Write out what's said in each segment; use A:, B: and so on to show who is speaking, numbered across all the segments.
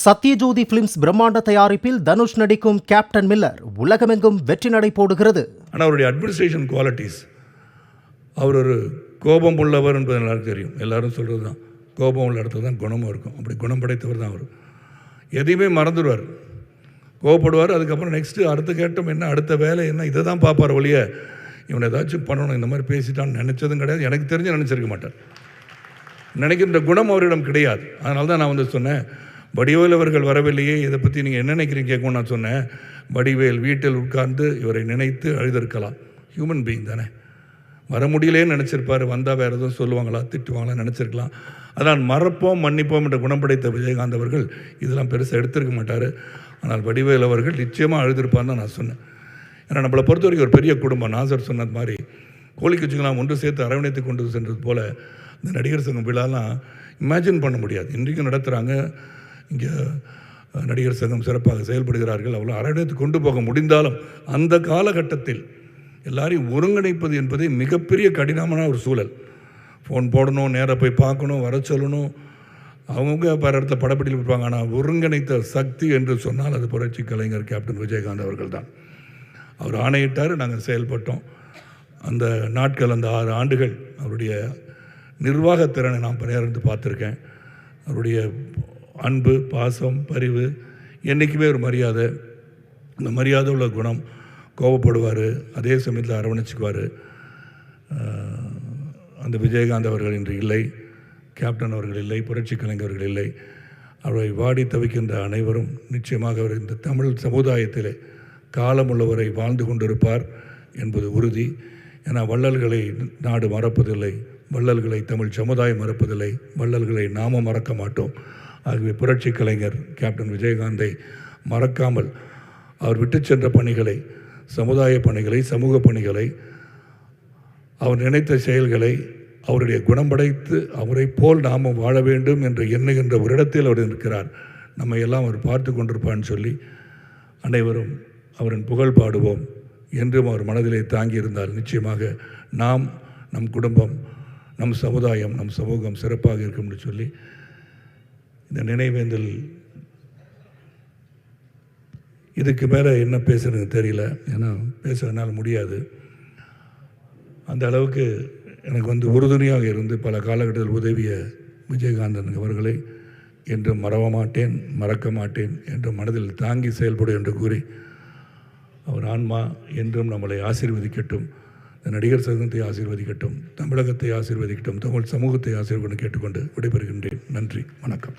A: Sathyajothi films பிரம்மாண்ட தயாரிப்பில் தனுஷ் நடிக்கும் கேப்டன் மில்லர் உலகமெங்கும் வெற்றி நடை போடுகிறது.
B: ஆனால் அவருடைய அட்மினிஸ்ட்ரேஷன் குவாலிட்டிஸ், அவர் ஒரு கோபம் உள்ளவர் என்பது எல்லாருக்கும் தெரியும். எல்லாரும் சொல்கிறது தான், கோபம் உள்ள இடத்துல தான் குணமும் இருக்கும். அப்படி குணம் படைத்தவர் தான் அவர். எதையுமே மறந்துடுவார், கோவப்படுவார். அதுக்கப்புறம் நெக்ஸ்ட்டு அடுத்த கேட்டம் என்ன, அடுத்த வேலை என்ன, இதை தான் பார்ப்பார் ஒழிய இவனை ஏதாச்சும் பண்ணணும், இந்த மாதிரி பேசிட்டான்னு நினச்சதும் கிடையாது. எனக்கு தெரிஞ்சு நினச்சிருக்க மாட்டார். நினைக்கின்ற குணம் அவரிடம் கிடையாது. அதனால தான் நான் சொன்னேன், வடிவேல் அவர்கள் வரவில்லையே, இதை பற்றி நீங்கள் என்ன நினைக்கிறீங்க கேட்கும். நான் சொன்னேன், வடிவேல் வீட்டில் உட்கார்ந்து இவரை நினைத்து அழுதிருக்கலாம். ஹியூமன் பீயிங் தானே, வர முடியலேன்னு நினச்சிருப்பார். வந்தால் வேறு எதுவும் சொல்லுவாங்களா, திட்டுவாங்களா நினச்சிருக்கலாம். அதான் மறப்போம் மன்னிப்போம் என்ற குணம் படைத்த விஜயகாந்த் அவர்கள் இதெல்லாம் பெருசாக எடுத்திருக்க மாட்டார். ஆனால் வடிவேல் அவர்கள் நிச்சயமாக அழுதிருப்பான்னு தான் நான் சொன்னேன். ஏன்னா நம்மளை பொறுத்த வரைக்கும் ஒரு பெரிய குடும்பம். நாசர் சொன்னது மாதிரி கோழி குச்சுங்களாம் ஒன்று சேர்த்து அரவணைத்து கொண்டு சென்றது போல் இந்த நடிகர் சங்கம் விழாலாம் இமேஜின் பண்ண முடியாது. இன்றைக்கும் நடத்துகிறாங்க. இங்கே நடிகர் சங்கம் சிறப்பாக செயல்படுகிறார்கள். அவ்வளோ அரவணைத்து கொண்டு போக முடிந்தாலும் அந்த காலகட்டத்தில் எல்லாரையும் ஒருங்கிணைப்பது என்பதே மிகப்பெரிய கடினமான ஒரு சூழல். ஃபோன் போடணும், நேராக போய் பார்க்கணும், வர சொல்லணும், அவங்கவுங்க வேறு இடத்துல படப்பிடியில் இருப்பாங்க. ஆனால் ஒருங்கிணைத்த சக்தி என்று சொன்னால் அது புரட்சி கலைஞர் கேப்டன் விஜயகாந்த் அவர்கள் தான். அவர் ஆணையிட்டார், நாங்கள் செயல்பட்டோம். அந்த நாட்கள், அந்த 6 ஆண்டுகள் அவருடைய நிர்வாகத்திறனை நான் நேர்ந்து பார்த்துருக்கேன். அவருடைய அன்பு, பாசம், பரிவு, என்றைக்குமே ஒரு மரியாதை. இந்த மரியாதை உள்ள குணம். கோபப்படுவார், அதே சமயத்தில் அரவணைச்சிக்குவார். அந்த விஜயகாந்த் அவர்கள் இன்று இல்லை, கேப்டன் அவர்கள் இல்லை, புரட்சி கலைஞர்கள் இல்லை. அவரை வாடி தவிக்கின்ற அனைவரும் நிச்சயமாக அவர் இந்த தமிழ் சமுதாயத்திலே காலமுள்ளவரை வாழ்ந்து கொண்டிருப்பார் என்பது உறுதி. ஏன்னா வள்ளல்களை நாடு மறப்பதில்லை, வள்ளல்களை தமிழ் சமுதாயம் மறப்பதில்லை, வள்ளல்களை நாமும் மறக்க மாட்டோம். ஆகவே புரட்சி கலைஞர் கேப்டன் விஜயகாந்தை மறக்காமல் அவர் விட்டு சென்ற பணிகளை, சமுதாய பணிகளை, சமூக பணிகளை, அவர் நினைத்த செயல்களை, அவருடைய குணம் படைத்து அவரை போல் நாமும் வாழ வேண்டும் என்று எண்ணுகின்ற ஒரு இடத்தில் அவர் இருக்கிறார். நம்ம எல்லாம் அவர் பார்த்து கொண்டிருப்பான்னு சொல்லி அனைவரும் அவரின் புகழ் பாடுவோம். என்றும் அவர் மனதிலே தாங்கியிருந்தால் நிச்சயமாக நாம், நம் குடும்பம், நம் சமுதாயம், நம் சமூகம் சிறப்பாக இருக்கும்னு சொல்லி இந்த நினைவேந்தல், இதுக்கு மேலே என்ன பேசுறது தெரியல. ஏன்னா பேசுறதுனால முடியாது. அந்த அளவுக்கு எனக்கு உறுதுணையாக இருந்து பல காலகட்டத்தில் உதவிய விஜயகாந்தன் அவர்களை என்றும் மறக்க மாட்டேன், மறக்க மாட்டேன் என்று மனதில் தாங்கி செயல்படும் என்று கூறி அவர் ஆன்மா என்றும் நம்மளை ஆசீர்வதிக்கட்டும். நடிகர் சங்கத்தை ஆசீர்வதிக்கட்டும், தமிழகத்தை ஆசீர்வதிக்கட்டும், தமிழ் சமூகத்தை ஆசீர்வதிக்கட்டும் கேட்டுக்கொண்டு விடைபெறுகின்றேன். நன்றி, வணக்கம்.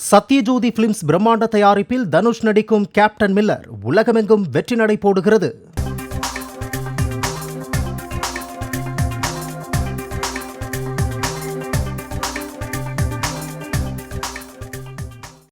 A: சத்யஜோதி பிலிம்ஸ் பிரம்மாண்ட தயாரிப்பில் தனுஷ் நடிக்கும் கேப்டன் மில்லர் உலகமெங்கும் வெற்றி நடை போடுகிறது.